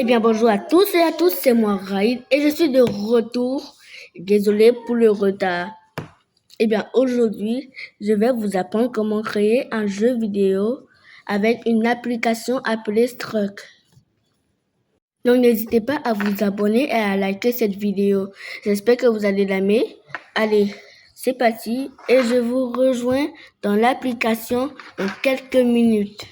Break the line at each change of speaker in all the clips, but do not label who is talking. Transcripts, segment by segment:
bien, bonjour à tous et à tous, c'est moi Raïd et je suis de retour. Désolé pour le retard. Eh bien, aujourd'hui, je vais vous apprendre comment créer un jeu vidéo avec une application appelée Struck. Donc, n'hésitez pas à vous abonner et à liker cette vidéo. J'espère que vous allez l'aimer. Allez, c'est parti et je vous rejoins dans l'application dans quelques minutes.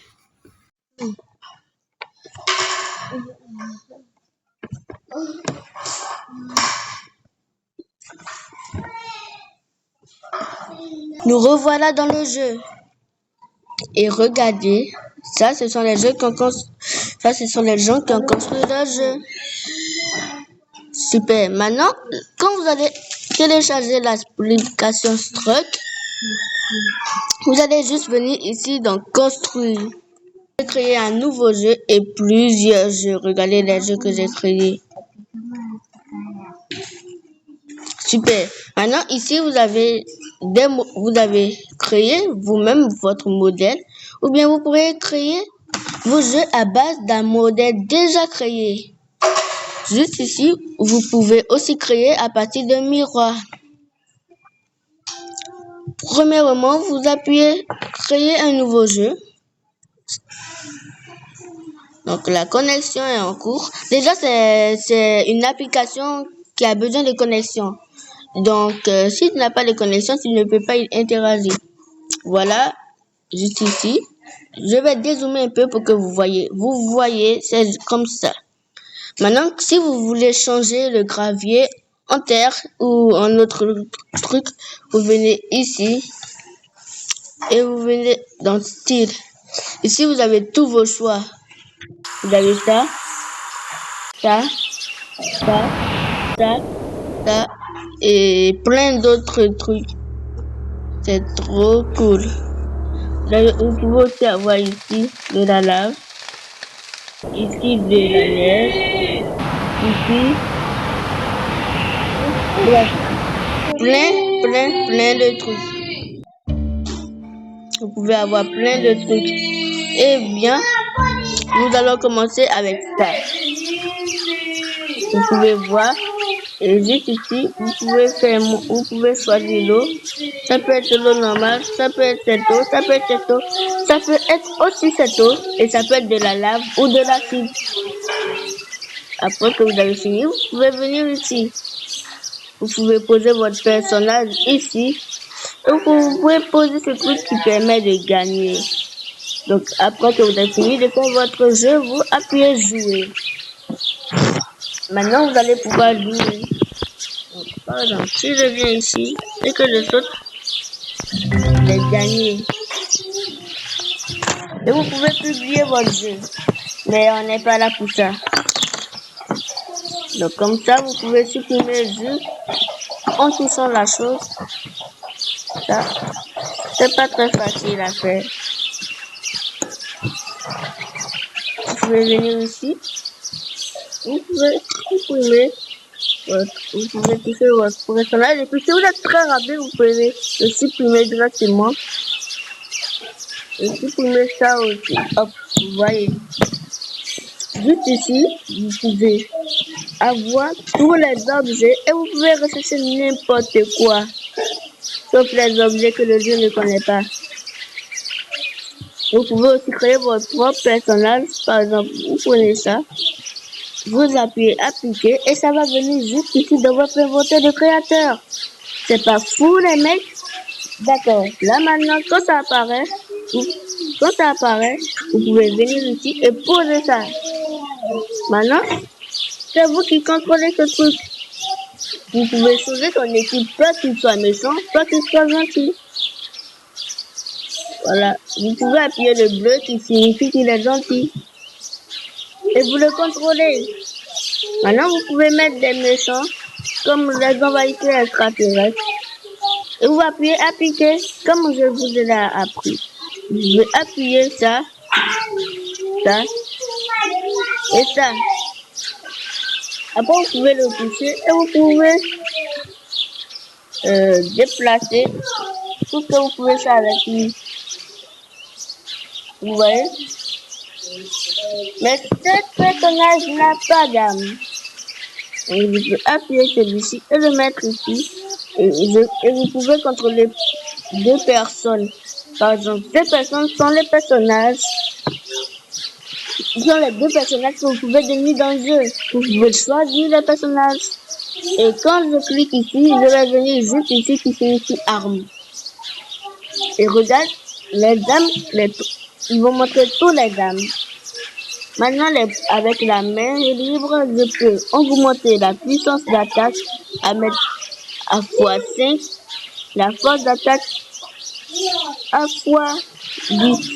Nous revoilà dans le jeu. Et regardez, ça ce sont les gens qui ont construit le jeu. Super. Maintenant, quand vous allez télécharger l'application Struck, vous allez juste venir ici dans construire. Je vais créer un nouveau jeu et plusieurs jeux. Regardez les jeux que j'ai créés. Super. Maintenant, ici, vous avez créé vous-même votre modèle, ou bien vous pourrez créer vos jeux à base d'un modèle déjà créé. Juste ici, vous pouvez aussi créer à partir d'un miroir. Premièrement, vous appuyez créer un nouveau jeu. Donc, la connexion est en cours. Déjà, c'est une application qui a besoin de connexion. Donc, s'il n'a pas de connexion, il ne peut pas y interagir. Voilà, juste ici. Je vais dézoomer un peu pour que vous voyez. Vous voyez, c'est comme ça. Maintenant, si vous voulez changer le gravier en terre ou en autre truc, vous venez ici et vous venez dans style. Ici, vous avez tous vos choix. Vous avez ça, et plein d'autres trucs. C'est trop cool. Vous pouvez aussi avoir ici de la lave, ici de la neige, ici, bref, plein de trucs. Vous pouvez avoir plein de trucs. Eh bien, nous allons commencer avec ça. Vous pouvez voir, et juste ici, vous pouvez choisir l'eau. Ça peut être l'eau normale, ça peut être cette eau, ça peut être cette eau, ça peut être aussi cette eau, et ça peut être de la lave ou de l'acide. Après que vous avez fini, vous pouvez venir ici. Vous pouvez poser votre personnage ici. Et vous pouvez poser ce truc qui permet de gagner. Donc, après que vous avez fini de faire votre jeu, vous appuyez jouer. Maintenant, vous allez pouvoir jouer. Donc, par exemple, si je viens ici et que je saute, je vais gagner. Et vous pouvez publier votre jeu. Mais on n'est pas là pour ça. Donc, comme ça, vous pouvez supprimer le jeu en touchant la chose. Ça, c'est pas très facile à faire. Vous pouvez venir ici. Vous pouvez supprimer vous pouvez toucher votre personnage. Et puis, si vous êtes très rapide, vous pouvez le supprimer directement. Et supprimer ça aussi. Hop, vous voyez. Juste ici, vous pouvez avoir tous les objets et vous pouvez rechercher n'importe quoi. Sauf les objets que le jeu ne connaît pas. Vous pouvez aussi créer votre propre personnage. Par exemple, vous prenez ça. Vous appuyez appliquer et ça va venir juste ici dans votre inventaire de créateur. C'est pas fou les mecs? D'accord. Là maintenant, quand ça apparaît, vous pouvez venir ici et poser ça. Maintenant, c'est vous qui contrôlez ce truc. Vous pouvez changer ton équipe, soit qu'il soit méchant, soit qu'il soit gentil. Voilà. Vous pouvez appuyer le bleu qui signifie qu'il est gentil. Et vous le contrôlez. Maintenant, vous pouvez mettre des méchants, comme les envahisseurs extraterrestres. Et vous appuyez appliquer, comme je vous ai appris. Vous vais appuyer ça, et ça. Après, vous pouvez le toucher et vous pouvez déplacer tout ce que vous pouvez faire avec lui. Vous voyez? Mais cet personnage n'a pas d'âme. Donc, je peux appuyer celui-ci et le mettre ici. Et vous pouvez contrôler deux personnes. Par exemple, ces personnes sont les personnages. Ce sont les deux personnages que vous pouvez devenir dans le jeu. Vous pouvez choisir les personnages. Et quand je clique ici, je vais venir juste ici qui signifie arme. Et regarde, les dames, ils vont montrer tous les dames. Maintenant, avec la main libre, je peux augmenter la puissance d'attaque à mettre à x5, la force d'attaque à x10.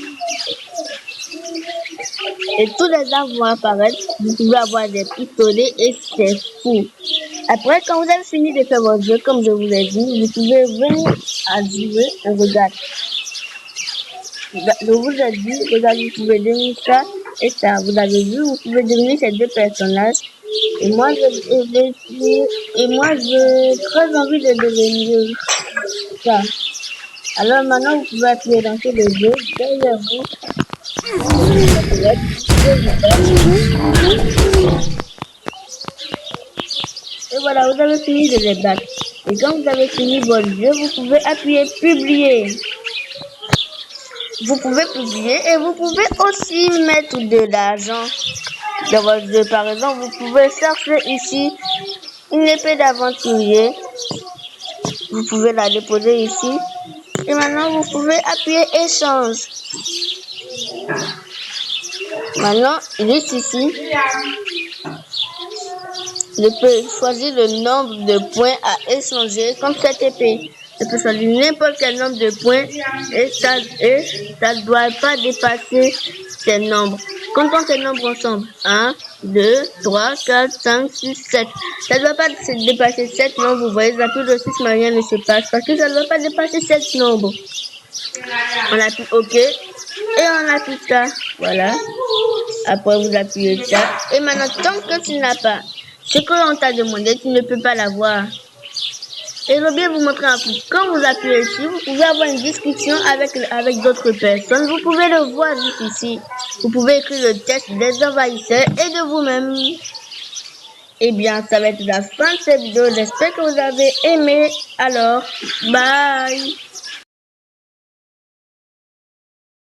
Et tous les armes vont apparaître. Vous pouvez avoir des pistolets et c'est fou. Après, quand vous avez fini de faire votre jeu, comme je vous l'ai dit, vous pouvez venir à jouer et regarde. Je vous ai dit, regardez, vous pouvez devenir ça et ça. Vous avez vu, vous pouvez devenir ces deux personnages. Et moi, j'ai très envie de devenir ça. Alors maintenant, vous pouvez appuyer dans le jeu derrière vous. Et voilà, vous avez fini de les battre. Et quand vous avez fini votre jeu, vous pouvez appuyer publier. Vous pouvez publier et vous pouvez aussi mettre de l'argent dans votre jeu. Par exemple, vous pouvez chercher ici une épée d'aventurier. Vous pouvez la déposer ici. Et maintenant, vous pouvez appuyer échange. Maintenant, juste ici, je peux choisir le nombre de points à échanger contre cette épée. Je peux choisir n'importe quel nombre de points et ça ne doit pas dépasser ces nombres. Comptons ces nombres ensemble. 1, 2, 3, 4, 5, 6, 7. Ça ne doit pas dépasser 7 nombres. Vous voyez, j'appuie le 6, mais rien ne se passe parce que ça ne doit pas dépasser 7 nombres. On appuie OK et on appuie ça. Voilà. Après, vous appuyez ça. Et maintenant, tant que tu n'as pas ce que l'on t'a demandé, tu ne peux pas l'avoir. Et je vais bien vous montrer un peu. Quand vous appuyez ici, vous pouvez avoir une discussion avec d'autres personnes. Vous pouvez le voir juste ici. Vous pouvez écrire le texte des envahisseurs et de vous-même. Eh bien, ça va être la fin de cette vidéo. J'espère que vous avez aimé. Alors, bye!